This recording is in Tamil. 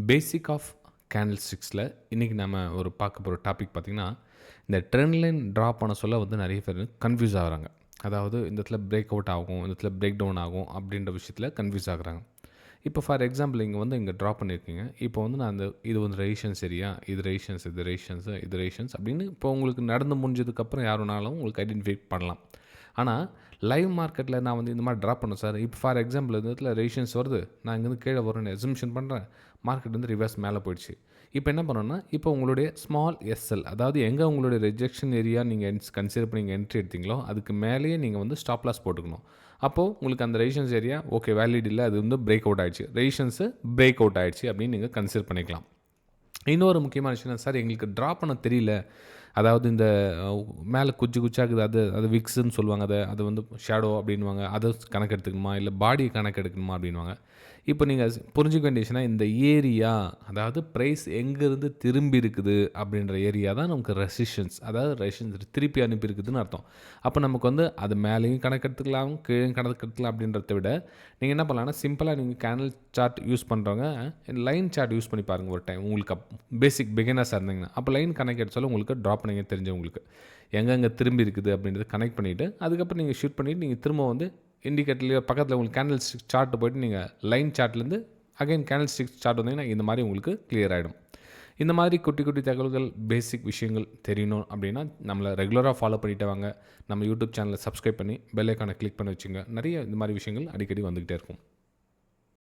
பேசிக் ஆஃப் கேண்டில் ஸ்டிக்ஸில் இன்றைக்கி நம்ம பார்க்க போகிற டாபிக் பார்த்திங்கன்னா, இந்த ட்ரெண்ட் லைன் ட்ரா பண்ண சொல்ல வந்து நிறைய பேர் கன்ஃபியூஸ் ஆகுறாங்க. அதாவது இந்த இடத்துல பிரேக் அவுட் ஆகும், இந்த இடத்துல பிரேக் டவுன் ஆகும் அப்படின்ற விஷயத்தில் கன்ஃபியூஸ் ஆகுறாங்க. இப்போ ஃபார் எக்ஸாம்பிள் இங்கே வந்து இங்கே ட்ரா பண்ணியிருக்கீங்க. இப்போ வந்து நான் இது வந்து ரெசிஸ்டன்ஸ் ஏரியா, இது ரெசிஸ்டன்ஸ், இது ரெசிஸ்டன்ஸ், இது ரெசிஸ்டன்ஸ் அப்படின்னு இப்போ உங்களுக்கு நடந்து முடிஞ்சதுக்கப்புறம் யார் வேணாலும் உங்களுக்கு ஐடென்டிஃபை பண்ணலாம். ஆனால் லைவ் மார்க்கெட்டில் நான் வந்து இந்த மாதிரி ட்ரா பண்ணேன் சார். இப்போ ஃபார் எக்ஸாம்பிள் இந்த இடத்துல ரெசிஸ்டன்ஸ் வருது, நான் இங்கேருந்து கீழே வரும்னு அசம்ஷன் பண்ணுறேன். மார்க்கெட் வந்து ரிவர்ஸ் மேலே போயிடுச்சு. இப்போ என்ன பண்ணணும்னா, இப்போ உங்களுடைய ஸ்மால் எஸ்எல், அதாவது எங்கே உங்களுடைய ரிஜெக்ஷன் ஏரியா நீங்கள் கன்சிடர் பண்ணி என்ட்ரி எடுத்தீங்களோ அதுக்கு மேலேயே நீங்கள் வந்து ஸ்டாப் லாஸ் போட்டுக்கணும். அப்போது உங்களுக்கு அந்த ரெசிஸ்டன்ஸ் ஏரியா ஓகே வேலிட் இல்லை, அது வந்து பிரேக் அவுட் ஆகிடுச்சு, ரெசிஸ்டன்ஸு பிரேக் அவுட் ஆகிடுச்சு அப்படின்னு நீங்கள் கன்சிடர் பண்ணிக்கலாம். இன்னொரு முக்கியமான விஷயம் சார், எங்களுக்கு ட்ரா பண்ண தெரியல, அதாவது இந்த மேலே குச்சாக்குது, அது விக்ஸுன்னு சொல்லுவாங்க, அதை வந்து ஷேடோ அப்படின்வாங்க, அதை கணக்கு எடுத்துக்கணுமா இல்லை பாடியை கணக்கு எடுக்கணுமா அப்படின்வாங்க. இப்போ நீங்கள் புரிஞ்சுக்க வேண்டிய விஷயம்னா, இந்த ஏரியா, அதாவது ப்ரைஸ் எங்கேருந்து திரும்பி இருக்குது அப்படின்ற ஏரியா தான் நமக்கு ரெசிஸ்டன்ஸ், அதாவது ரெசிஸ்டன்ஸ் திருப்பி அனுப்பியிருக்குதுன்னு அர்த்தம். அப்போ நமக்கு வந்து அது மேலேயும் கணக்கு எடுத்துக்கலாம், கீழே கணக்கு எடுத்துக்கலாம் அப்படின்றத விட நீங்கள் என்ன பண்ணலாம்னா, சிம்பிளாக நீங்கள் கேண்டில் சார்ட் யூஸ் பண்ணுறவங்க லைன் சார்ட் யூஸ் பண்ணி பாருங்கள் ஒரு டைம். உங்களுக்கு பேசிக் பிகினர்ஸாக இருந்தீங்கன்னா அப்போ லைன் கனெக்ட் எடுத்தாலும் உங்களுக்கு ட்ராப் பண்ணிங்க தெரிஞ்சவங்களுக்கு எங்கெங்கே திரும்பி இருக்குது அப்படின்றத கனெக்ட் பண்ணிவிட்டு அதுக்கப்புறம் நீங்கள் ஷூட் பண்ணிவிட்டு நீங்கள் திரும்ப வந்து இண்டிகேட்டர்லேயே பக்கத்தில் உங்களுக்கு கேண்டில் ஸ்டிக் சார்ட்டு போய்ட்டு நீங்கள் லைன் சார்ட்லேருந்து அகைன் கேண்டில் ஸ்டிக் சார்ட் வந்தீங்கன்னா இந்த மாதிரி உங்களுக்கு கிளியர் ஆகிடும். இந்த மாதிரி குட்டி குட்டி தகவல்கள், பேசிக் விஷயங்கள் தெரியணும் அப்படின்னா நம்மளை ரெகுலராக ஃபாலோ பண்ணிட்டு வாங்க. நம்ம யூடியூப் சேனலை சப்ஸ்கிரைப் பண்ணி பெல் ஐக்கானை கிளிக் பண்ணி வச்சுங்க. நிறைய இந்த மாதிரி விஷயங்கள் அடிக்கடி வந்துக்கிட்டே இருக்கும்.